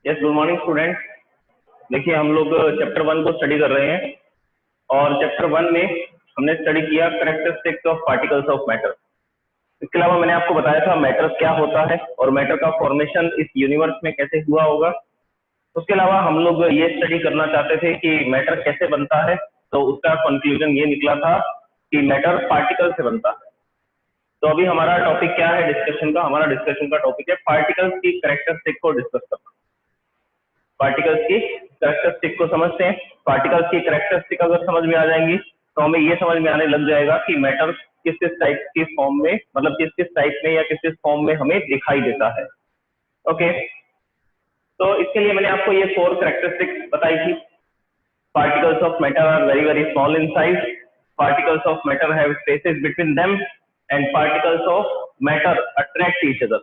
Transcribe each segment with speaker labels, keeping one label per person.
Speaker 1: Yes, good morning student. देखिए हम लोग चैप्टर 1 को स्टडी कर रहे हैं और चैप्टर 1 में हमने स्टडी किया characteristics of particles of matter. इसके अलावा मैंने आपको बताया था मैटर क्या होता है और मैटर का फॉर्मेशन इस यूनिवर्स में कैसे हुआ होगा। उसके अलावा हम लोग ये स्टडी करना चाहते थे कि मैटर कैसे बनता है, तो उसका कंक्लूजन ये निकला था कि मैटर पार्टिकल से बनता है। तो अभी हमारा टॉपिक क्या है डिस्कशन का? हमारा डिस्कशन का टॉपिक है पार्टिकल्स की कैरेक्टरिस्टिक को डिस्कस करना। पार्टिकल्स की कैरेक्टरिस्टिक को समझते हैं। पार्टिकल्स की कैरेक्टरिस्टिक अगर समझ में आ जाएंगी तो हमें ये समझ में आने लग जाएगा कि मैटर किस किस टाइप की फॉर्म में, मतलब किस किस टाइप में या किस किस फॉर्म में हमें दिखाई देता है। ओके, तो इसके लिए मैंने आपको ये 4 कैरेक्टरिस्टिक्स बताई थी। Particles of matter are very very small in size, particles of matter have spaces between them, and particles of matter attract each other,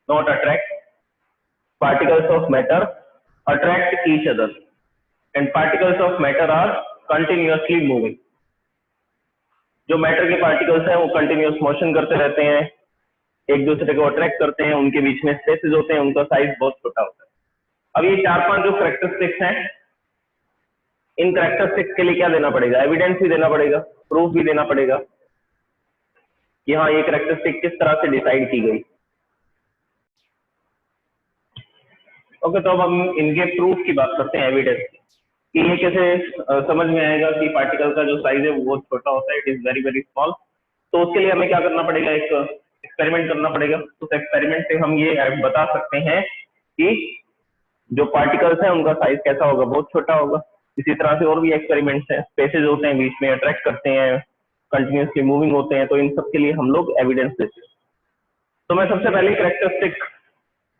Speaker 1: not attract. Particles of matter attract each other and particles of matter are continuously moving. जो matter के particles हैं वो continuous motion करते रहते हैं, एक दूसरे को अट्रैक्ट करते हैं, उनके बीच में स्पेसेस होते हैं, उनका साइज बहुत छोटा होता है। अब ये 4-5 जो कैरेक्टरिस्टिक्स हैं, इन कैरेक्टरिस्टिक्स के लिए क्या देना पड़ेगा? एविडेंस भी देना पड़ेगा, प्रूफ भी देना पड़ेगा कि हाँ ये कैरेक्टरिस्टिक किस तरह से डिसाइड की गई। ओके, तो अब हम इनके प्रूफ की बात करते हैं, एविडेंस कि ये कैसे समझ में आएगा कि पार्टिकल का जो साइज है वो बहुत छोटा होता है, it is very very small. तो उसके लिए हमें क्या करना पड़ेगा? एक एक्सपेरिमेंट करना पड़ेगा। उस एक्सपेरिमेंट से हम ये बता सकते हैं कि जो पार्टिकल्स हैं उनका साइज कैसा होगा, बहुत छोटा होगा। इसी तरह से और भी एक्सपेरिमेंट्स हैं, स्पेसेस होते हैं बीच में, अट्रैक्ट करते हैं, कंटिन्यूसली मूविंग होते हैं, तो इन सब के लिए हम लोग एविडेंस देते हैं। तो मैं सबसे पहले कैरेक्टरिस्टिक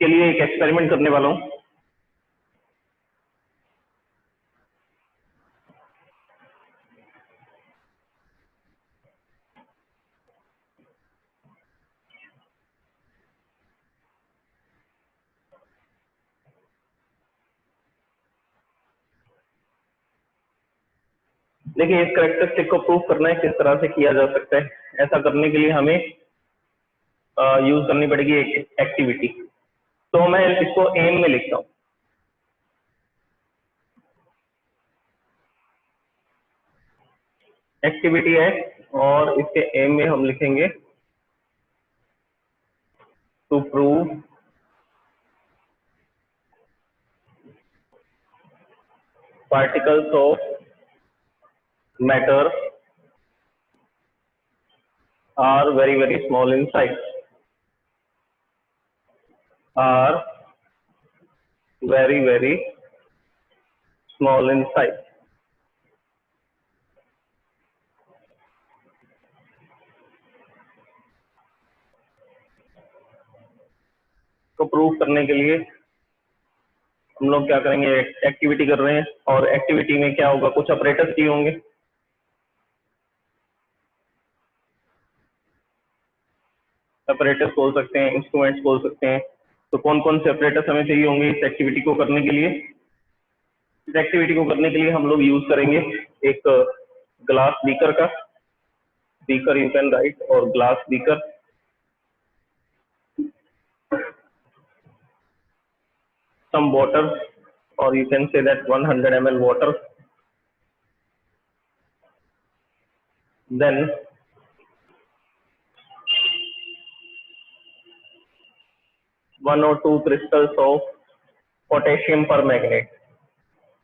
Speaker 1: के लिए एक एक्सपेरिमेंट करने वाला हूँ। देखिए इस कैरेक्टरिस्टिक को प्रूव करना है, किस तरह से किया जा सकता है। ऐसा करने के लिए हमें यूज करनी पड़ेगी एक एक्टिविटी। तो मैं इसको एम में लिखता हूँ। एक्टिविटी है और इसके एम में हम लिखेंगे to prove particles of matter are very very small in size, are very very small in size। तो प्रूव करने के लिए हम लोग क्या करेंगे? एक्टिविटी कर रहे हैं और एक्टिविटी में क्या होगा? कुछ ऑपरेटर्स दिए होंगे। ऑपरेटर्स बोल सकते हैं, इंस्ट्रूमेंट्स बोल सकते हैं। तो कौन कौन से ऑपरेटर्स हमें चाहिए होंगे इस एक्टिविटी को करने के लिए? इस एक्टिविटी को करने के लिए हम लोग यूज करेंगे एक ग्लास बीकर का, बीकर यू कैन राइट, और glass beaker, some water, or you can say that 100 ml water, then one or two crystals of potassium permanganate,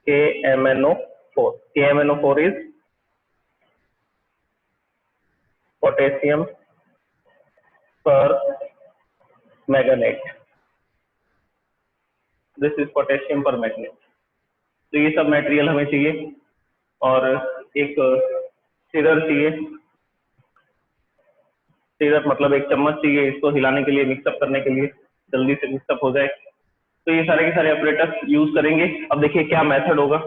Speaker 1: KMnO4. KMnO4 is potassium permanganate. This is potassium permanganate. तो ये सब material हमें चाहिए और एक scissor चाहिए। Scissor मतलब एक चम्मच चाहिए इसको हिलाने के लिए, मिक्सअप करने के लिए, जल्दी से मिक्सअप हो जाए। तो ये सारे के सारे ऑपरेटर्स यूज करेंगे। अब देखिए क्या मेथड होगा।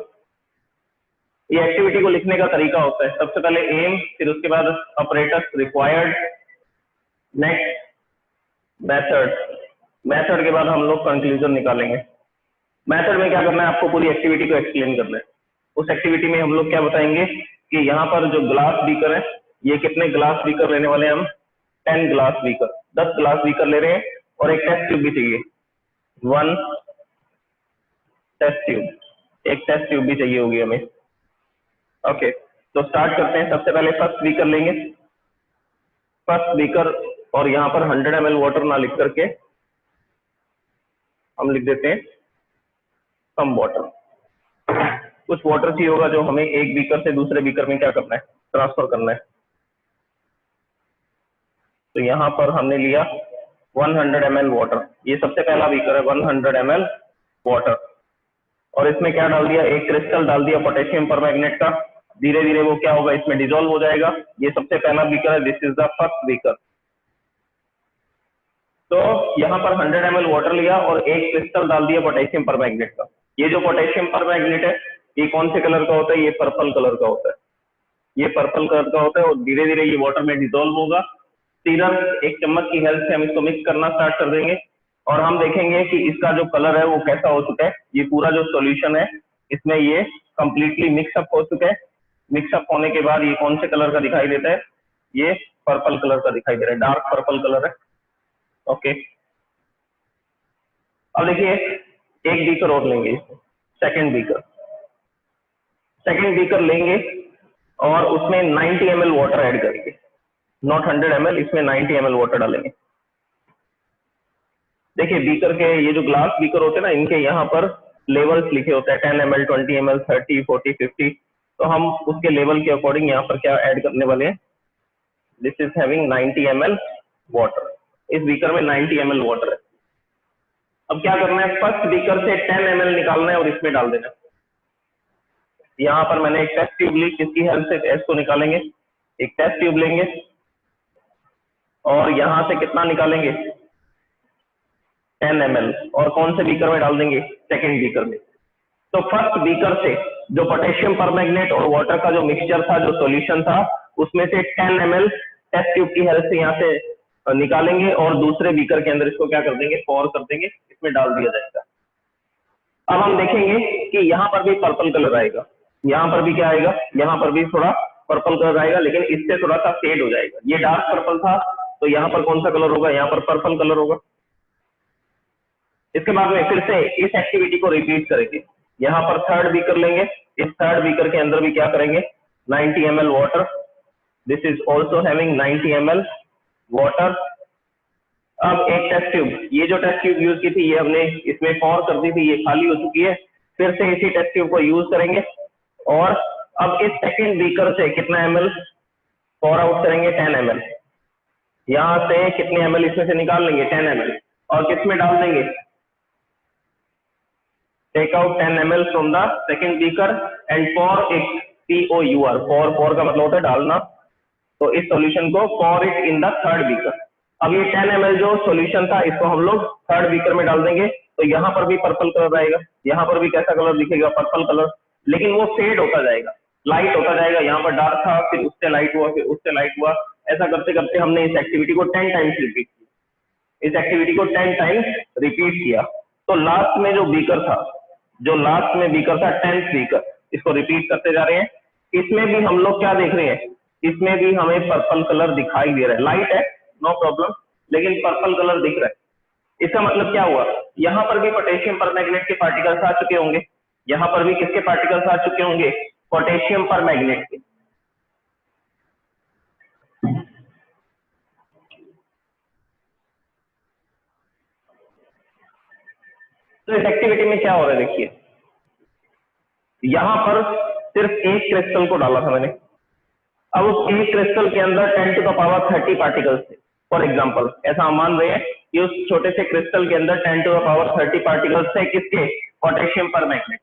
Speaker 1: ये एक्टिविटी को लिखने का तरीका होता है, सबसे पहले एम, फिर उसके बाद operators required, next method, method के बाद हम लोग कंक्लूजन निकालेंगे। मेथड में क्या करना है? आपको पूरी एक्टिविटी को एक्सप्लेन करना है। उस एक्टिविटी में हम लोग क्या बताएंगे कि यहाँ पर जो ग्लास बीकर है, ये कितने ग्लास बीकर लेने वाले हैं हम? 10 ग्लास बीकर, 10 ग्लास बीकर ले रहे हैं और एक टेस्ट ट्यूब भी चाहिए, 1 टेस्ट ट्यूब, एक टेस्ट ट्यूब भी चाहिए होगी हमें। ओके, तो स्टार्ट करते हैं। सबसे पहले फर्स्ट बीकर लेंगे, फर्स्ट बीकर, और यहाँ पर 100 ml वाटर ना लिख करके हम लिख देते हैं सम वाटर। कुछ वाटर चाहिए होगा जो हमें एक बीकर से दूसरे बीकर में क्या करना है, ट्रांसफर करना है। तो यहाँ पर हमने लिया 100 ml वाटर, ये सबसे पहला बीकर है, 100 ml वाटर, और इसमें क्या डाल दिया, एक क्रिस्टल डाल दिया पोटेशियम परमैंगनेट का। धीरे धीरे वो क्या होगा, इसमें डिजोल्व हो जाएगा। ये सबसे पहला बीकर है, this is the first beaker. तो यहाँ पर 100 ml वाटर लिया और एक क्रिस्टल डाल दिया पोटेशियम परमैंगनेट का। ये जो पोटेशियम परमैंगनेट है ये कौन से कलर का होता है, ये पर्पल कलर का होता है, ये पर्पल कलर का होता है, और धीरे धीरे ये वाटर में डिजोल्व होगा। सीरम एक चम्मच की हेल्प से हम इसको मिक्स करना स्टार्ट कर देंगे, और हम देखेंगे कि इसका जो कलर है वो कैसा हो चुका है। ये पूरा जो सॉल्यूशन है इसमें ये कंप्लीटली मिक्सअप हो चुका है। मिक्सअप होने के बाद ये कौन से कलर का दिखाई देता है, ये पर्पल कलर का दिखाई दे रहा है, डार्क पर्पल कलर है। ओके, अब देखिए एक बीकर और लेंगे, सेकंड बीकर लेंगे और उसमें 90 ml वाटर ऐड करेंगे, नॉट 100 ml, इसमें 90 ml वाटर डालेंगे। देखिए बीकर के ये जो ग्लास बीकर होते हैं ना, इनके यहाँ पर लेवल्स लिखे होते हैं, 10 ml, 20 ml, 30, 40, 50। तो हम उसके लेवल के अकॉर्डिंग यहाँ पर क्या ऐड करने वाले हैं, this is having 90 ml water. इस बीकर में 90 ml वाटर है। अब क्या करना है, फर्स्ट बीकर से 10 ml निकालना है और इसमें डाल देना है। यहाँ पर मैंने एक टेस्ट ट्यूब ली, किसकी हेल्प से टेस्ट को निकालेंगे, एक टेस्ट ट्यूब लेंगे और यहाँ से कितना निकालेंगे, 10 ml, और कौन से बीकर में डाल देंगे, सेकेंड बीकर में। तो फर्स्ट बीकर से जो पोटेशियम परमैंगनेट और वाटर का जो मिक्सचर था, जो सॉल्यूशन था, उसमें से 10 ml टेस्ट ट्यूब की हेल्प से यहाँ से निकालेंगे और दूसरे बीकर के अंदर इसको क्या कर देंगे, पॉर कर देंगे, इसमें डाल दिया जाएगा। अब हम देखेंगे कि यहाँ पर भी पर्पल कलर आएगा, यहाँ पर भी क्या आएगा, यहाँ पर भी थोड़ा पर्पल कलर आएगा, लेकिन इससे थोड़ा सा फेड हो जाएगा। ये डार्क पर्पल था, तो यहाँ पर कौन सा कलर होगा, यहाँ पर पर्पल कलर होगा। इसके बाद में फिर से इस एक्टिविटी को रिपीट करेंगे। यहाँ पर थर्ड बीकर लेंगे, इस थर्ड बीकर के अंदर भी क्या करेंगे, 90 ml water, this is also having 90 ml water. अब एक टेस्ट ट्यूब, ये जो टेस्ट ट्यूब यूज की थी ये हमने इसमें पॉर कर दी थी, ये खाली हो चुकी है। फिर से इसी टेस्ट ट्यूब को यूज करेंगे और अब इस सेकेंड बीकर से कितना ml पॉर आउट करेंगे, 10 ml। यहाँ से कितने ml इसमें से निकाल लेंगे, 10 ml, और किसमें डाल देंगे, take out 10 ml from the second beaker and pour it, POUR, pour का मतलब होता है डालना। तो इस सॉल्यूशन को pour it in the third beaker. अब ये 10 ml जो सॉल्यूशन था इसको हम लोग थर्ड बीकर में डाल देंगे। तो यहाँ पर भी पर्पल कलर आएगा, यहाँ पर भी कैसा कलर दिखेगा, पर्पल कलर, लेकिन वो फेड होता जाएगा, लाइट होता जाएगा। यहाँ पर डार्क था, फिर उससे लाइट हुआ, फिर उससे लाइट हुआ। ऐसा करते करते हमने इस एक्टिविटी को 10 टाइम्स रिपीट किया, इस एक्टिविटी को 10 टाइम्स रिपीट किया। तो लास्ट में जो बीकर था, जो लास्ट में बीकर था 10th बीकर, इसको रिपीट करते जा रहे हैं। इसमें भी हम लोग क्या देख रहे हैं, इसमें भी हमें पर्पल कलर दिखाई दे रहा है, लाइट है नो प्रॉब्लम, लेकिन पर्पल कलर दिख रहा है। इसका मतलब क्या हुआ, यहाँ पर भी पोटेशियम परमैंगनेट के पार्टिकल्स आ चुके होंगे, यहाँ पर भी किसके पार्टिकल्स आ चुके होंगे, पोटेशियम परमैंगनेट के। तो इस एक्टिविटी में क्या हो रहा है, देखिए यहाँ पर सिर्फ एक क्रिस्टल को डाला था मैंने। अब उस एक क्रिस्टल के अंदर 10 to the power 30 पार्टिकल्स थे। फॉर एग्जाम्पल ऐसा हम मान रहे हैं कि उस छोटे से क्रिस्टल के अंदर 10 to the power 30 पार्टिकल्स थे, किसके, potassium permanganate.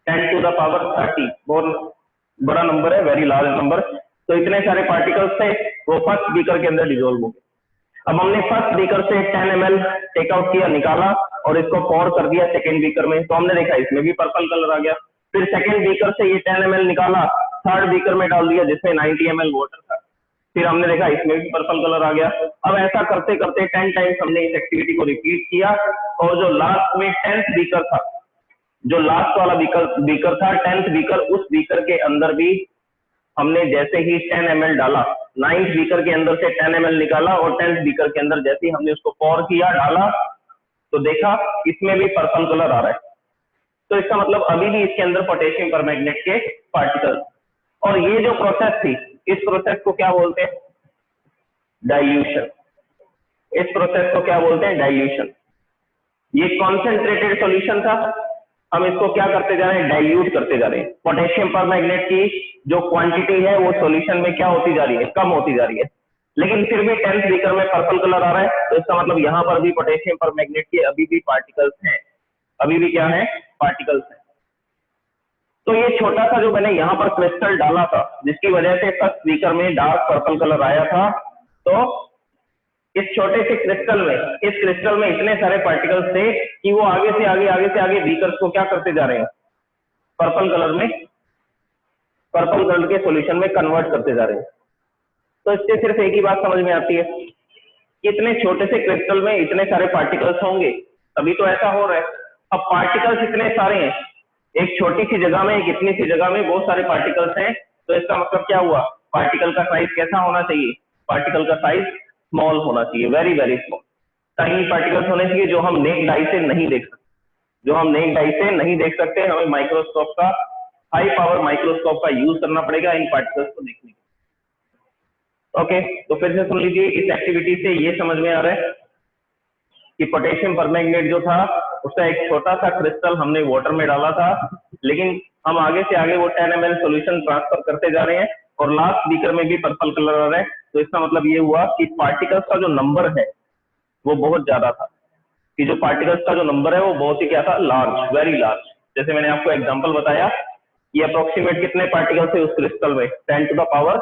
Speaker 1: 10 to the power 30 बहुत बड़ा नंबर है, वेरी लार्ज नंबर। तो इतने सारे पार्टिकल्स थे, वो फर्स्ट बीकर के अंदर डिजोल्व हो गए। अब हमने फर्स्ट बीकर से 10 ml टेक आउट किया, निकाला और इसको पॉर कर दिया सेकेंड बीकर में। तो हमने देखा इसमें भी पर्पल कलर आ गया। फिर सेकेंड बीकर से ये 10 ml निकाला, थर्ड बीकर में डाल दिया जिसमें 90 ml वाटर था। फिर हमने देखा इसमें भी पर्पल कलर आ गया। अब ऐसा करते करते 10 टाइम्स हमने इस एक्टिविटी को रिपीट किया, और जो लास्ट में 10th बीकर था, जो लास्ट वाला बीकर था 10th बीकर, उस बीकर के अंदर भी हमने जैसे ही 10 ml डाला, 9th बीकर के अंदर से 10 ml निकाला, और 10th बीकर के अंदर जैसे ही हमने उसको पॉर किया, डाला, तो देखा इसमें भी पर्पल कलर आ रहा है। तो इसका मतलब अभी भी इसके अंदर पोटेशियम परमैग्नेट के पार्टिकल्स। और ये जो प्रोसेस थी, इस प्रोसेस को क्या बोलते हैं? डाइल्यूशन। इस प्रोसेस को क्या बोलते हैं? डाइल्यूशन। ये कॉन्सेंट्रेटेड सॉल्यूशन था, हम इसको क्या करते जा रहे हैं? डाइल्यूट करते जा रहे हैं। पोटेशियम परमैग्नेट की जो क्वांटिटी है वो सॉल्यूशन में क्या होती जा रही है? कम होती जा रही है। लेकिन फिर भी 10th बीकर में पर्पल कलर आ रहा है, तो इसका मतलब यहाँ पर भी पोटेशियम परमैग्नेट के अभी भी पार्टिकल्स हैं। अभी भी क्या है? पार्टिकल्स हैं। तो ये छोटा सा जो मैंने यहाँ पर क्रिस्टल डाला था, जिसकी वजह से फर्स्ट बीकर में डार्क पर्पल कलर आया था, तो इस छोटे से क्रिस्टल में, इस क्रिस्टल में इतने सारे पार्टिकल्स थे कि वो आगे से आगे बीकर्स को क्या करते जा रहे हैं? पर्पल कलर में, पर्पल कलर के सॉल्यूशन में कन्वर्ट करते जा रहे हैं। तो इससे सिर्फ एक ही बात समझ में आती है कि इतने छोटे से क्रिस्टल में इतने सारे पार्टिकल्स होंगे, तभी तो ऐसा हो रहा है। अब पार्टिकल्स इतने सारे हैं, एक छोटी सी जगह में, एक इतनी सी जगह में बहुत सारे पार्टिकल्स हैं, तो इसका मतलब क्या हुआ? पार्टिकल का साइज कैसा होना चाहिए? पार्टिकल का साइज स्मॉल होना चाहिए, very very small. Tiny particles होने चाहिए जो हम नेक्ड आई से नहीं देख सकते, जो हम नेक्ड आई से नहीं देख सकते। हमें माइक्रोस्कोप का, हाई पावर माइक्रोस्कोप का यूज करना पड़ेगा इन पार्टिकल्स को देखने के लिए। ओके, तो फिर से सुन लीजिए, इस एक्टिविटी से ये समझ में आ रहा है कि पोटेशियम परमैग्नेट जो था उसका एक छोटा सा क्रिस्टल हमने वाटर में डाला था, लेकिन हम आगे से आगे वो 10 ml सॉल्यूशन ट्रांसफर करते जा रहे हैं और लास्ट बीकर में भी पर्पल कलर आ रहा है। तो इसका मतलब ये हुआ कि पार्टिकल्स का जो नंबर है वो बहुत ज्यादा था, कि जो पार्टिकल्स का जो नंबर है वो बहुत ही क्या था? Large, very large. जैसे मैंने आपको एग्जांपल बताया, ये अप्रोक्सीमेट कितने पार्टिकल्स है उस क्रिस्टल में? 10 टू द पावर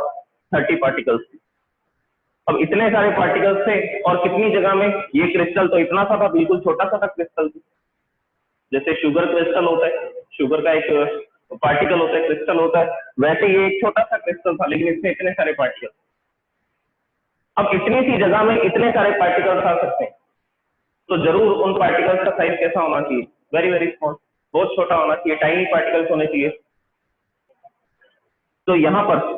Speaker 1: 30 पार्टिकल्स। अब इतने सारे पार्टिकल्स थे और कितनी जगह में? ये क्रिस्टल तो इतना सा था, बिल्कुल छोटा सा था क्रिस्टल, जैसे शुगर क्रिस्टल होता है, शुगर का एक पार्टिकल होता है, क्रिस्टल होता है, वैसे ये एक छोटा सा क्रिस्टल था, लेकिन इसमें इतने सारे पार्टिकल। अब इतनी सी जगह में इतने सारे पार्टिकल्स आ सकते हैं, तो जरूर उन पार्टिकल्स का साइज कैसा होना चाहिए? वेरी वेरी स्मॉल, बहुत छोटा होना चाहिए, टाइनी पार्टिकल्स होने चाहिए। तो यहाँ पर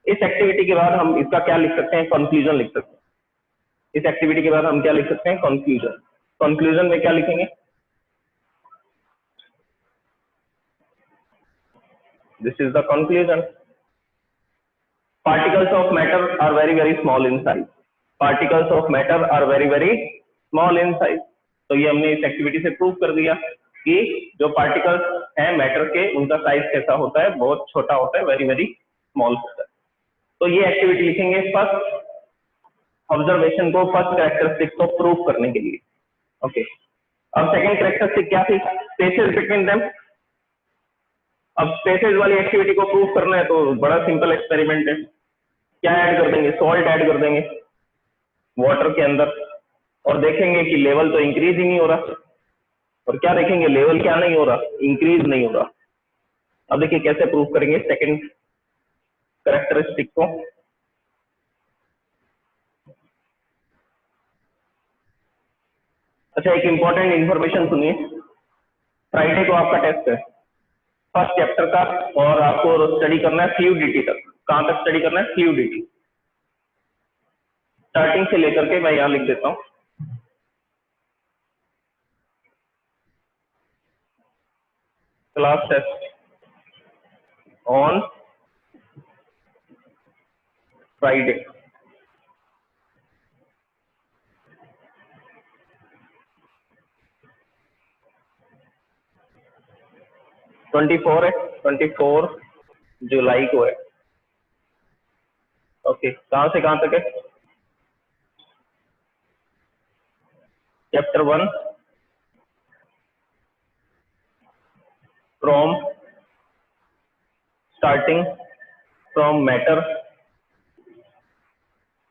Speaker 1: इस एक्टिविटी के बाद हम इसका क्या लिख सकते हैं? कंक्लूजन लिख सकते हैं। इस एक्टिविटी के बाद हम क्या लिख सकते हैं? कंक्लूजन। कंक्लूजन में क्या लिखेंगे? This is the conclusion. Particles of matter are very very small in size. Particles of matter are very very small in size. तो ये हमने इस एक्टिविटी से प्रूव कर दिया कि जो पार्टिकल्स हैं मैटर के, उनका साइज कैसा होता है? बहुत छोटा होता है, वेरी वेरी स्मॉल होता है। तो ये एक्टिविटी लिखेंगे फर्स्ट ऑब्जर्वेशन को, फर्स्ट कैरेक्टरिस्टिक को प्रूव करने के लिए। ओके, अब सेकेंड कैरेक्टरिस्टिक क्या थी? Spaces between them. अब स्पेसेस वाली एक्टिविटी को प्रूव करना है तो बड़ा सिंपल एक्सपेरिमेंट है। क्या ऐड कर देंगे? सॉल्ट ऐड कर देंगे वाटर के अंदर और देखेंगे कि लेवल तो इंक्रीज ही नहीं हो रहा। और क्या देखेंगे? लेवल क्या नहीं हो रहा? इंक्रीज नहीं हो रहा। अब देखिए कैसे प्रूव करेंगे सेकंड कैरेक्टरिस्टिक को। अच्छा, एक इंपॉर्टेंट इंफॉर्मेशन सुनिए, फ्राइडे को आपका टेस्ट है फर्स्ट चैप्टर का, और आपको स्टडी करना है फ्लूइडिटी तक। कहां तक स्टडी करना है? फ्लूइडिटी, स्टार्टिंग से लेकर के, मैं यहां लिख देता हूं, class test on Friday. Twenty four है, 24 जुलाई को है। ओके, कहां से कहां तक है? Chapter 1 from starting from matter.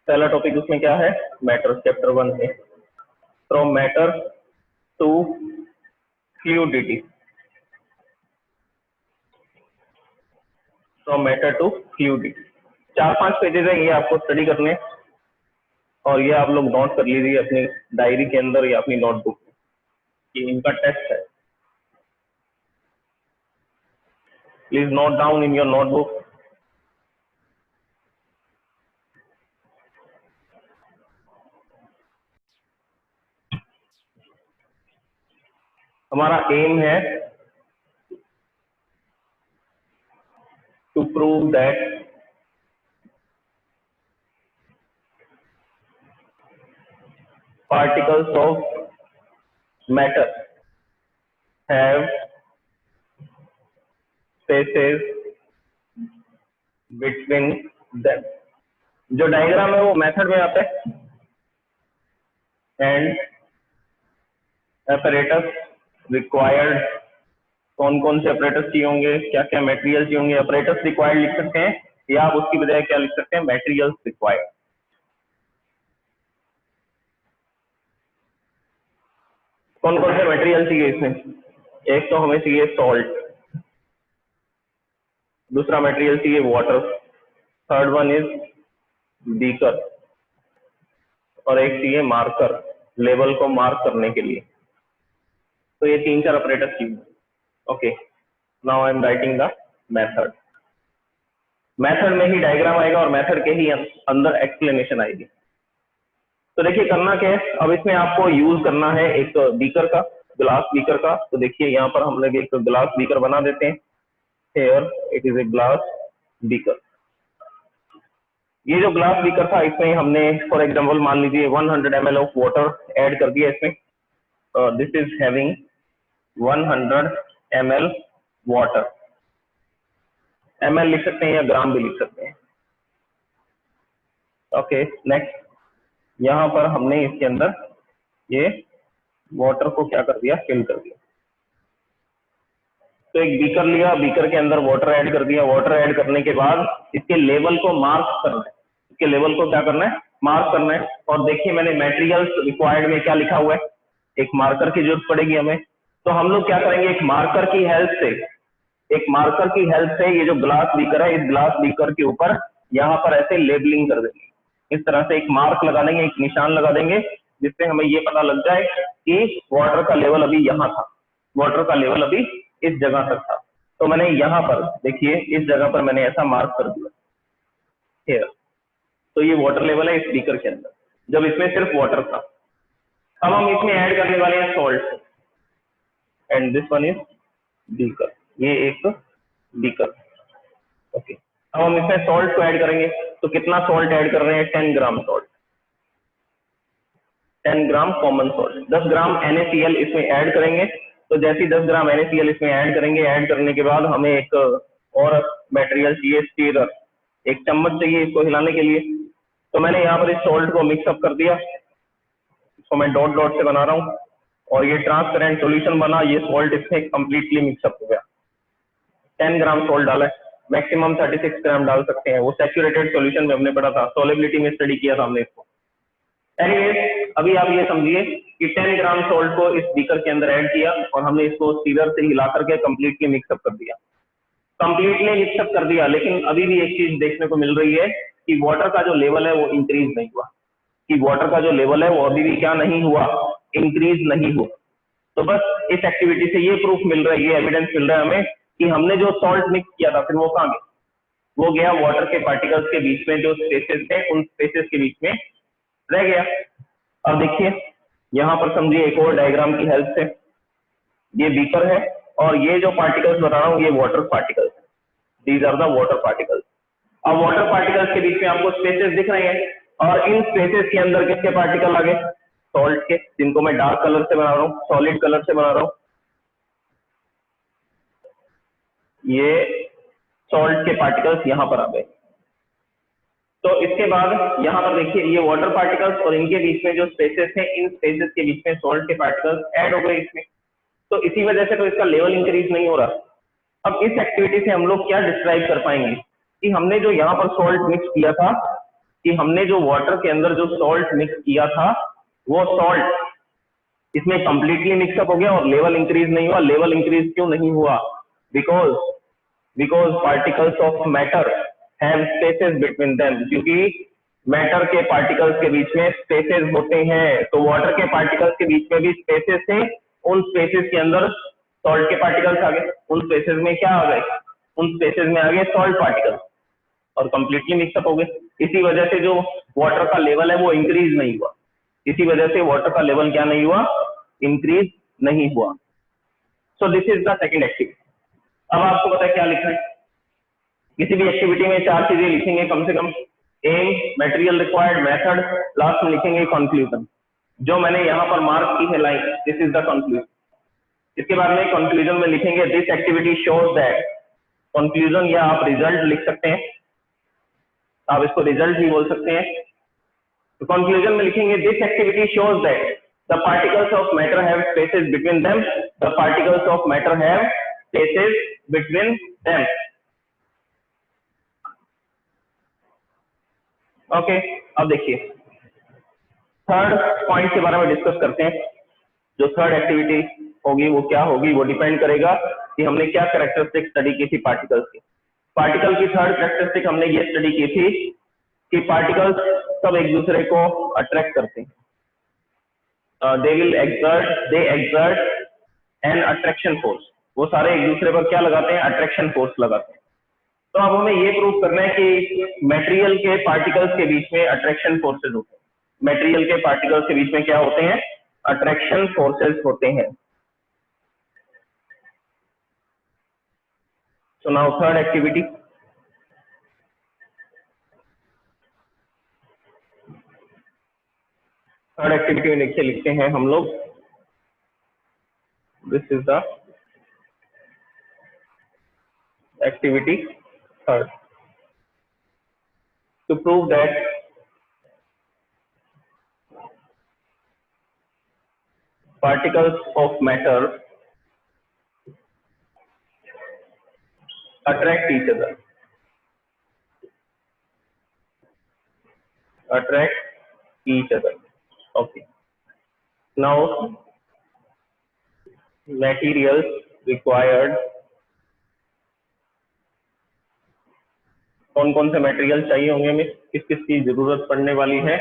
Speaker 1: पहला टॉपिक उसमें क्या है? मैटर, चैप्टर 1 है। From matter to fluidity, from matter to fluidity. 4-5 pages है, ये आपको स्टडी करने हैं और ये आप लोग नोट कर लीजिए अपनी डायरी के अंदर या अपनी नोटबुक में, ये इनका टेस्ट है। Please note down in your notebook. हमारा एम है prove that particles of matter have spaces between them. जो डायग्राम है वो मेथड में आता है एंड apparatus required, कौन कौन से apparatus चाहिए होंगे, क्या क्या materials चाहिए होंगे. apparatus required लिख सकते हैं या आप उसकी बजाय क्या लिख सकते हैं, materials required. कौन कौन से मटेरियल चाहिए इसमें, एक तो हमें चाहिए सॉल्ट, दूसरा मटेरियल चाहिए water, third one is beaker और एक चाहिए मार्कर, लेवल को मार्क करने के लिए. तो ये 3-4 ऑपरेटर्स चाहिए. Okay, now I am writing the method. Method में ही डायग्राम आएगा और मेथड के ही अंदर एक्सप्लेनेशन आएगी. तो देखिए करना क्या है, अब इसमें आपको यूज करना है एक बीकर का, ग्लास बीकर का. तो देखिए यहाँ पर हम लोग एक ग्लास बीकर बना देते हैं. Here it is a glass beaker. ये जो ग्लास बीकर था इसमें हमने फॉर एग्जांपल मान लीजिए 100 ml ऑफ वाटर ऐड कर दिया इसमें. This is having 100 ml water. ml लिख सकते हैं या ग्राम भी लिख सकते हैं. ओके, नेक्स्ट यहाँ पर हमने इसके अंदर ये वाटर को क्या कर दिया, फिल कर दिया. तो एक बीकर लिया, बीकर के अंदर वाटर ऐड कर दिया. वाटर ऐड करने के बाद इसके लेवल को मार्क करना है. इसके लेवल को क्या करना है, मार्क करना है. और देखिए मैंने मटेरियल्स रिक्वायर्ड में क्या लिखा हुआ है, एक मार्कर की जरूरत पड़ेगी हमें. तो हम लोग क्या करेंगे, एक मार्कर की हेल्प से, एक मार्कर की हेल्प से ये जो ग्लास बीकर है, इस ग्लास बीकर के ऊपर यहाँ पर ऐसे लेबलिंग कर देंगे. इस तरह से एक मार्क लगा देंगे, एक निशान लगा देंगे, जिससे हमें ये पता लग जाए कि वाटर का लेवल अभी यहाँ था, वाटर का लेवल अभी इस जगह तक था. तो मैंने यहाँ पर देखिए इस जगह पर मैंने ऐसा मार्क कर दिया हियर. तो ये वाटर लेवल है इस बीकर के अंदर, जब इसमें सिर्फ वाटर था. अब हम इसमें ऐड करने वाले हैं salt, and this one is beaker. ये एक बीकर. ओके, अब हम इसमें सॉल्ट को ऐड करेंगे. तो कितना सॉल्ट ऐड कर रहे हैं, 10 ग्राम सॉल्ट, 10 ग्राम कॉमन सॉल्ट. 10 ग्राम NaCl इसमें ऐड करेंगे. तो जैसे ही 10 ग्राम NaCl इसमें ऐड करेंगे, ऐड करने के बाद हमें एक और मटेरियल चाहिए, स्टीरर. एक चम्मच चाहिए इसको हिलाने के लिए. तो मैंने यहाँ पर इस सॉल्ट को मिक्सअप कर दिया. इसको मैं डॉट डॉट से बना रहा हूँ और ये ट्रांसपेरेंट सॉल्यूशन बना. ये सॉल्ट इसमें कंप्लीटली मिक्सअप हो गया. 10 ग्राम सॉल्ट डाला है, मैक्सिमम 36 ग्राम डाल सकते हैं. वो सैचुरेटेड सॉल्यूशन में हमने पढ़ा था, सॉलिबिलिटी में स्टडी किया था हमने इसको. एनीवेज अभी आप ये समझिए कि 10 ग्राम सॉल्ट को इस बीकर के अंदर ऐड किया और हमने इसको स्टीरर से हिला करके कंप्लीटली मिक्सअप कर दिया. कंप्लीटली मिक्सअप कर दिया, लेकिन अभी भी एक चीज देखने को मिल रही है कि वाटर का जो लेवल है वो इंक्रीज नहीं हुआ, कि वाटर का जो लेवल है वो अभी भी क्या नहीं हुआ, इंक्रीज नहीं हुआ. तो बस इस एक्टिविटी से ये प्रूफ मिल रहा है, ये एविडेंस मिल रहा है हमें कि हमने जो सॉल्ट मिक्स किया था फिर वो कहाँ गया, वो गया वाटर के पार्टिकल्स के बीच में, जो स्पेसेस थे उन स्पेसेस के बीच में रह गया. अब देखिए यहाँ पर समझिए एक और डायग्राम की हेल्प से, ये बीकर है और ये जो पार्टिकल्स बता रहा हूँ ये water particles, these are the water particles. अब वाटर पार्टिकल्स के बीच में आपको स्पेसेस दिख रहे हैं और इन स्पेसेस के अंदर किसके पार्टिकल आ गए, सॉल्ट के, जिनको मैं डार्क कलर से बना रहा हूँ, सॉलिड कलर से बना रहा हूँ. ये सॉल्ट के पार्टिकल्स यहाँ पर आ गए. तो इसके बाद यहाँ पर देखिए ये वाटर पार्टिकल्स और इनके बीच में जो स्पेसेस हैं, इन स्पेसेस के बीच में सॉल्ट के पार्टिकल्स ऐड हो गए इसमें. तो इसी वजह से तो इसका लेवल इंक्रीज नहीं हो रहा. अब इस एक्टिविटी से हम लोग क्या डिस्क्राइब कर पाएंगे कि हमने जो यहाँ पर सॉल्ट मिक्स किया था, कि हमने जो वाटर के अंदर जो सॉल्ट मिक्स किया था वो सॉल्ट इसमें कंप्लीटली मिक्सअप हो गया और लेवल इंक्रीज नहीं हुआ. लेवल इंक्रीज क्यों नहीं हुआ, because particles of matter have spaces between them, क्योंकि मैटर के पार्टिकल्स के बीच में स्पेसेस होते हैं. तो वाटर के पार्टिकल्स के बीच में भी स्पेसेस थे, उन स्पेसेस के अंदर सॉल्ट के पार्टिकल्स आ गए, उन स्पेसेस में क्या आ गए, उन स्पेसेस में आ गए सॉल्ट पार्टिकल्स और कंप्लीटली मिक्सअप हो गए. इसी वजह से जो वाटर का लेवल है वो इंक्रीज नहीं हुआ, इसी वजह से वाटर का लेवल क्या नहीं हुआ, इंक्रीज नहीं हुआ. So this is the second activity. अब आपको पता है क्या लिखना है, किसी भी एक्टिविटी में 4 चीजें लिखेंगे कम से कम, aim, material required, method, last में लिखेंगे कंक्लूजन। जो मैंने यहाँ पर मार्क की है line, this is the conclusion. इसके बाद में कंक्लूजन में लिखेंगे this activity shows that, conclusion या आप रिजल्ट लिख सकते हैं, आप इसको रिजल्ट भी बोल सकते हैं। तो कंक्लूजन में लिखेंगे this activity shows that the particles of matter have spaces between them, the particles of matter have spaces between them. Okay, अब देखिए थर्ड पॉइंट के बारे में डिस्कस करते हैं। जो थर्ड एक्टिविटी होगी वो क्या होगी, वो डिपेंड करेगा कि हमने क्या कैरेक्टरिस्टिक स्टडी की थी पार्टिकल्स की। पार्टिकल की थर्ड कैरेक्टरिस्टिक हमने ये स्टडी की थी कि पार्टिकल्स सब एक दूसरे को अट्रैक्ट करते हैं, दे एक्सर्ट एन अट्रैक्शन फोर्स। वो सारे एक दूसरे पर क्या लगाते हैं, अट्रैक्शन फोर्स लगाते हैं। तो अब हमें ये प्रूव करना है कि मटेरियल के पार्टिकल्स के बीच में अट्रैक्शन फोर्सेस होते हैं। मटेरियल के पार्टिकल्स के बीच में क्या होते हैं, अट्रैक्शन फोर्सेस होते हैं। So now third activity, third activity में नीचे लिखते हैं हम लोग, this is the activity third, to prove that particles of matter attract each other, attract each other. Okay, now materials required, कौन कौन से मटेरियल चाहिए होंगे, हमें किस किस की जरूरत पड़ने वाली है।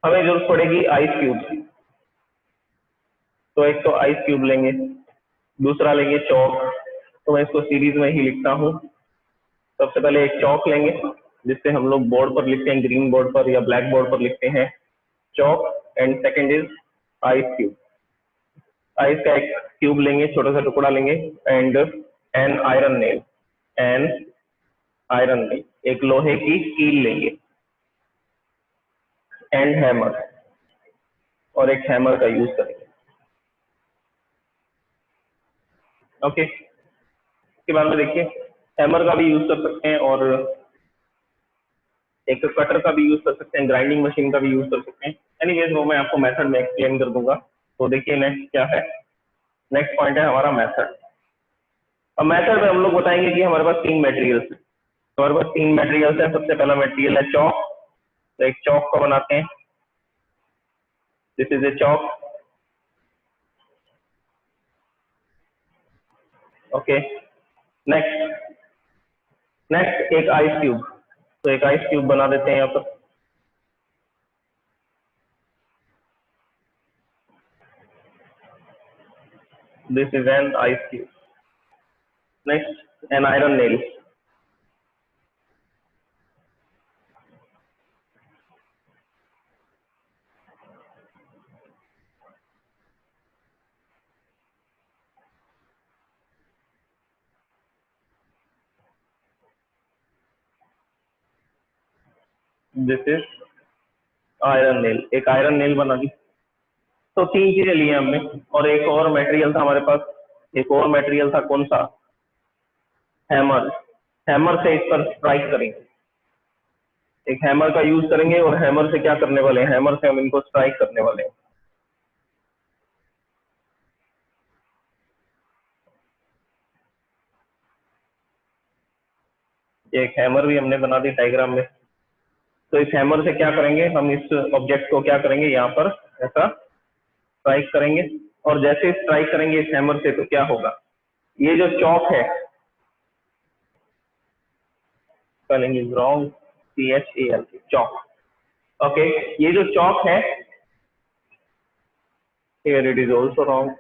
Speaker 1: हमें जरूरत पड़ेगी आइस क्यूब की, तो एक तो आइस क्यूब लेंगे, दूसरा लेंगे चौक। तो मैं इसको सीरीज में ही लिखता हूँ। सबसे पहले एक चौक लेंगे जिससे हम लोग बोर्ड पर लिखते हैं, ग्रीन बोर्ड पर या ब्लैक बोर्ड पर लिखते हैं chalk, and second is ice cube. Ice का एक क्यूब लेंगे, छोटा सा टुकड़ा लेंगे, and an iron nail, an iron nail, एक लोहे की कील लेंगे, एंड हैमर, और एक हैमर का यूज करेंगे। ओके, इसके बाद में देखिए हैमर का भी यूज कर सकते हैं और एक कटर का भी यूज कर सकते हैं, ग्राइंडिंग मशीन का भी यूज कर सकते हैं। एनीवेज वो मैं आपको मेथड में एक्सप्लेन कर दूंगा। तो देखिए नेक्स्ट क्या है, नेक्स्ट पॉइंट है हमारा मेथड। अब मेथड में हम लोग बताएंगे कि हमारे पास 3 मटेरियल्स हैं। हमारे पास 3 मटेरियल्स हैं। सबसे पहला मटेरियल है चौक, तो एक चौक को बनाते हैं, this is a Chowk. Okay, next एक आइस क्यूब, तो एक आइस क्यूब बना देते हैं यहाँ पर। This is an ice cube. Next N iron nail, this is iron nail, एक आयरन नेल बना दी। तो 3 चीजें ली हमने, और एक और मटेरियल था हमारे पास, एक और मटेरियल था, कौन सा, हैमर। हैमर से इस पर स्ट्राइक करेंगे, एक हैमर का यूज करेंगे, और हैमर से क्या करने वाले हैं, हैमर से हम इनको स्ट्राइक करने वाले हैं। एक हैमर भी हमने बना दी डायग्राम में। तो इस हैमर से क्या करेंगे, हम इस ऑब्जेक्ट को क्या करेंगे, यहाँ पर ऐसा स्ट्राइक करेंगे, और जैसे स्ट्राइक करेंगे इस हैमर से तो क्या होगा, ये जो चौक है, spelling is wrong, CHAL, Chowk. Okay, ये जो चौक है, here it is also wrong,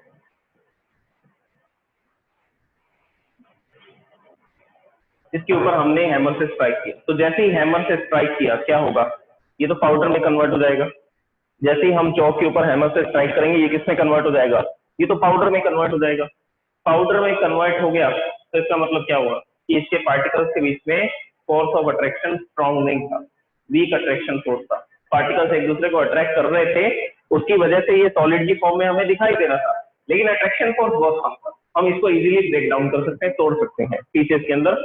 Speaker 1: इसके ऊपर हमने हैमर से स्ट्राइक किया। तो जैसे ही हैमर से स्ट्राइक किया क्या होगा, ये तो पाउडर में कन्वर्ट हो जाएगा। जैसे ही हम चौक के ऊपर हैमर से स्ट्राइक करेंगे, ये किस में कन्वर्ट हो जाएगा, ये तो पाउडर में कन्वर्ट हो जाएगा। पाउडर में कन्वर्ट हो गया तो इसका मतलब क्या हुआ, कि इसके पार्टिकल्स के बीच में फोर्स ऑफ अट्रैक्शन स्ट्रॉन्ग नहीं था, वीक अट्रैक्शन फोर्स था। पार्टिकल्स एक दूसरे को अट्रैक्ट कर रहे थे, उसकी वजह से ये सॉलिड की फॉर्म में हमें दिखाई दे रहा था, लेकिन अट्रैक्शन फोर्स बहुत कम था। हम इसको इजीली ब्रेक डाउन कर सकते हैं, तोड़ सकते हैं पीसेस के अंदर।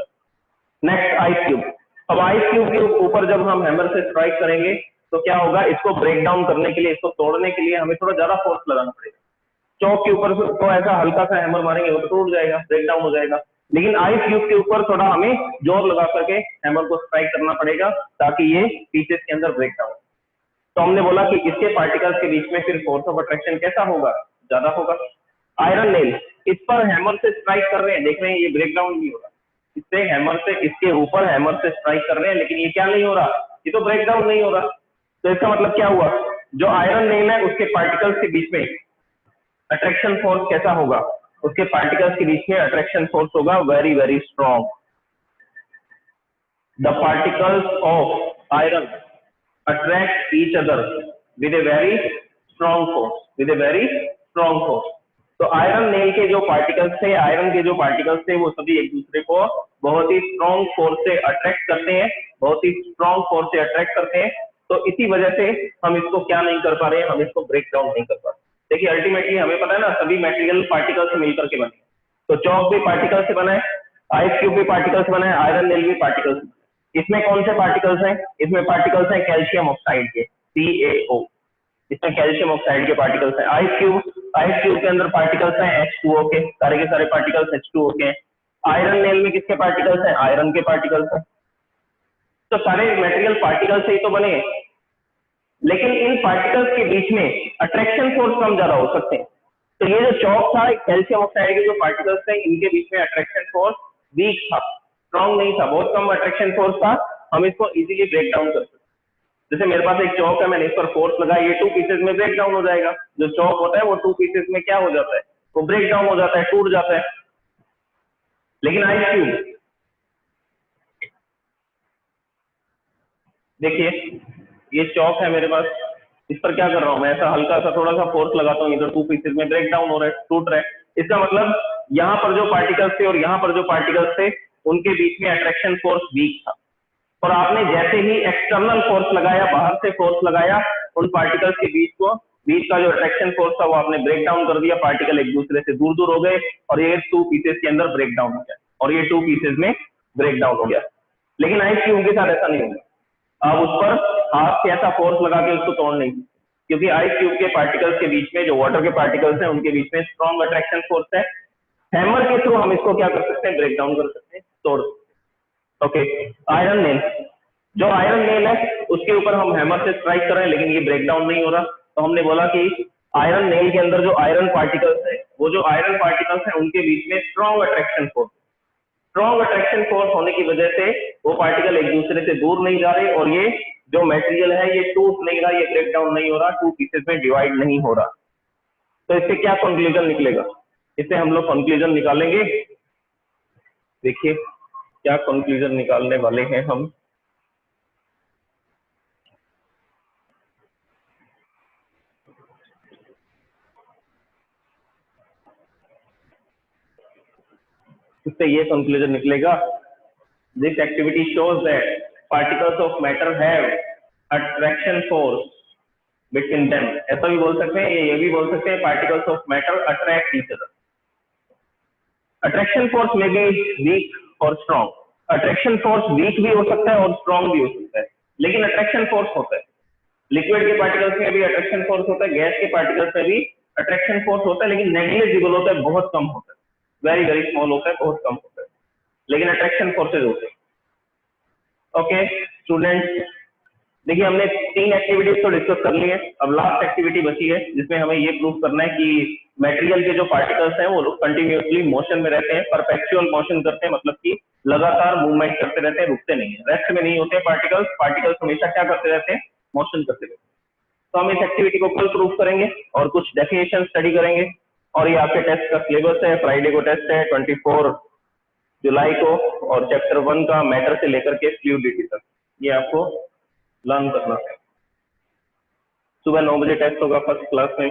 Speaker 1: Next ice cube. अब आइस क्यूब के ऊपर जब हम हैमर से स्ट्राइक करेंगे तो क्या होगा, इसको ब्रेक डाउन करने के लिए, इसको तोड़ने के लिए हमें थोड़ा ज्यादा फोर्स लगाना पड़ेगा। चौक के ऊपर तो ऐसा हल्का सा हैमर मारेंगे वो तो टूट जाएगा, ब्रेक डाउन हो जाएगा, लेकिन आइस क्यूब के ऊपर थोड़ा हमें जोर लगा करके हैमर को स्ट्राइक करना पड़ेगा ताकि ये पीसेस के अंदर ब्रेक डाउन। तो हमने बोला कि इसके पार्टिकल्स के बीच में फिर फोर्स ऑफ अट्रैक्शन कैसा होगा, ज्यादा होगा। आयरन नेल, इस पर हैमर से स्ट्राइक कर रहे हैं, देख रहे हैं ये ब्रेक डाउन नहीं हो रहा, इससे हैमर से, इसके ऊपर हैमर से स्ट्राइक कर रहे हैं, लेकिन ये क्या नहीं हो रहा, ये तो ब्रेक डाउन नहीं हो रहा। तो इसका मतलब क्या हुआ, जो आयरन नेल है उसके पार्टिकल्स के बीच में अट्रैक्शन फोर्स कैसा होगा, उसके पार्टिकल्स के बीच में अट्रैक्शन फोर्स होगा very very strong. The particles of iron attract each other with a very strong force, with a very strong force. तो आयरन नेल के जो पार्टिकल्स थे, आयरन के जो पार्टिकल्स थे, वो सभी एक दूसरे को बहुत ही स्ट्रॉन्ग फोर्स से अट्रैक्ट करते हैं, बहुत ही स्ट्रॉन्ग फोर्स से अट्रैक्ट करते हैं। तो इसी वजह से हम इसको क्या नहीं कर पा रहे हैं, हम इसको ब्रेक डाउन नहीं कर पा रहे। देखिए अल्टीमेटली हमें पता है ना, सभी मटेरियल पार्टिकल से मिलकर के बने, तो चौक भी पार्टिकल से बना है, आइस क्यूब भी पार्टिकल से बना है, आयरन नेल भी पार्टिकल से। इसमें कौन से पार्टिकल्स हैं, इसमें पार्टिकल्स हैं कैल्शियम ऑक्साइड के, CaO, इसमें कैल्शियम ऑक्साइड के पार्टिकल्स हैं। आइस क्यूब के अंदर पार्टिकल्स हैं H2O के, सारे के सारे पार्टिकल्स H2O के हैं। आयरन नेल में किसके पार्टिकल्स हैं, आयरन के पार्टिकल्स हैं। तो सारे मटेरियल पार्टिकल से ही तो बने, लेकिन इन पार्टिकल्स के बीच में अट्रैक्शन फोर्स कम ज्यादा हो सकते हैं। तो ये जो चौक था, कैल्शियम ऑक्साइड के जो पार्टिकल्स थे, इनके बीच में अट्रैक्शन फोर्स वीक था, स्ट्रॉन्ग नहीं था, बहुत कम अट्रैक्शन फोर्स था। हम इसको इजीली ब्रेक डाउन कर सकते। जैसे मेरे पास एक चौक है, मैंने इस पर फोर्स लगाया, ये 2 पीसेस में ब्रेक डाउन हो जाएगा। जो चौक होता है वो 2 पीसेस में क्या हो जाता है, वो ब्रेक डाउन हो जाता है, टूट जाता है। लेकिन आइस क्यूब, देखिए ये चौक है मेरे पास, इस पर क्या कर रहा हूं मैं, ऐसा हल्का सा थोड़ा सा फोर्स लगाता हूँ, इधर 2 पीसेस में ब्रेक डाउन हो रहा है, टूट रहा है। इसका मतलब यहाँ पर जो पार्टिकल्स थे और यहाँ पर जो पार्टिकल्स थे, उनके बीच में अट्रैक्शन फोर्स वीक था। और आपने जैसे ही एक्सटर्नल फोर्स लगाया, बाहर से फोर्स लगाया, उन पार्टिकल्स के बीच का जो अट्रैक्शन फोर्स था वो आपने ब्रेक डाउन कर दिया, पार्टिकल एक दूसरे से दूर दूर हो गए और ये 2 पीसेस के अंदर ब्रेक डाउन हो गया, और ये 2 पीसेस में ब्रेक डाउन हो गया। लेकिन आइस क्यूब के साथ ऐसा नहीं होगा, आप उस पर हाथ से ऐसा फोर्स लगा के उसको तोड़ नहीं, क्योंकि आइस क्यूब के पार्टिकल्स के बीच में जो वाटर के पार्टिकल्स हैं, उनके बीच में स्ट्रॉन्ग अट्रैक्शन फोर्स है। हैमर के थ्रू हम इसको क्या कर सकते हैं, ब्रेक डाउन कर सकते हैं, तोड़। ओके, आयरन नेल, जो आयरन नेल है उसके ऊपर हम हैमर से स्ट्राइक कर रहे हैं, लेकिन ये ब्रेक डाउन नहीं हो रहा। तो हमने बोला कि आयरन नेल के अंदर जो आयरन पार्टिकल्स है, वो जो आयरन पार्टिकल्स हैं, उनके बीच में strong attraction force, strong attraction force होने की वजह से वो पार्टिकल एक दूसरे से दूर नहीं जा रहे, और ये जो मटेरियल है ये टूट नहीं रहा, ये ब्रेक डाउन नहीं हो रहा, 2 पीसेस में डिवाइड नहीं हो रहा। तो इससे क्या कंक्लूजन निकलेगा, इससे हम लोग कंक्लूजन निकालेंगे। देखिए क्या कंक्लूजन निकालने वाले हैं हम। इससे ये कंक्लूजन निकलेगा, this activity shows that particles of matter have attraction force between them. ऐसा भी बोल सकते हैं, ये भी बोल सकते हैं, particles of matter attract each other. Attraction force में बी वीक और स्ट्रॉन्ग, अट्रैक्शन फोर्स वीक भी हो सकता है और स्ट्रॉन्ग भी हो सकता है, लेकिन अट्रैक्शन फोर्स होता है। लिक्विड के पार्टिकल्स में भी अट्रैक्शन फोर्स होता है, गैस के पार्टिकल्स में भी अट्रैक्शन फोर्स होता है, लेकिन नेग्लिजिबल होता है, बहुत कम होता है, वेरी वेरी स्मॉल होता है, बहुत कम होता है, लेकिन अट्रैक्शन फोर्सेज होते हैं। ओके स्टूडेंट्स, देखिए हमने 3 एक्टिविटीज तो डिस्कस कर ली है, अब लास्ट एक्टिविटी बची है जिसमें हमें ये प्रूव करना है कि मटेरियल के जो पार्टिकल्स हैं वो लोग कंटिन्यूअसली मोशन में रहते हैं, परपेचुअल मोशन करते हैं, मतलब कि लगातार मूवमेंट करते रहते हैं, रुकते नहीं है, रेस्ट में नहीं होते पार्टिकल्स, पार्टिकल्स हमेशा क्या करते रहते हैं, मोशन करते रहते हैं। तो हम इस एक्टिविटी को कल प्रूव करेंगे और कुछ डेफिनेशन स्टडी करेंगे, और ये आपके टेस्ट का सिलेबस है, फ्राइडे को टेस्ट है 24 जुलाई को, और चैप्टर 1 का मैटर से लेकर के फ्लूइडिटी तक ये आपको लर्न करना है। सुबह 9 बजे टेस्ट होगा फर्स्ट क्लास में।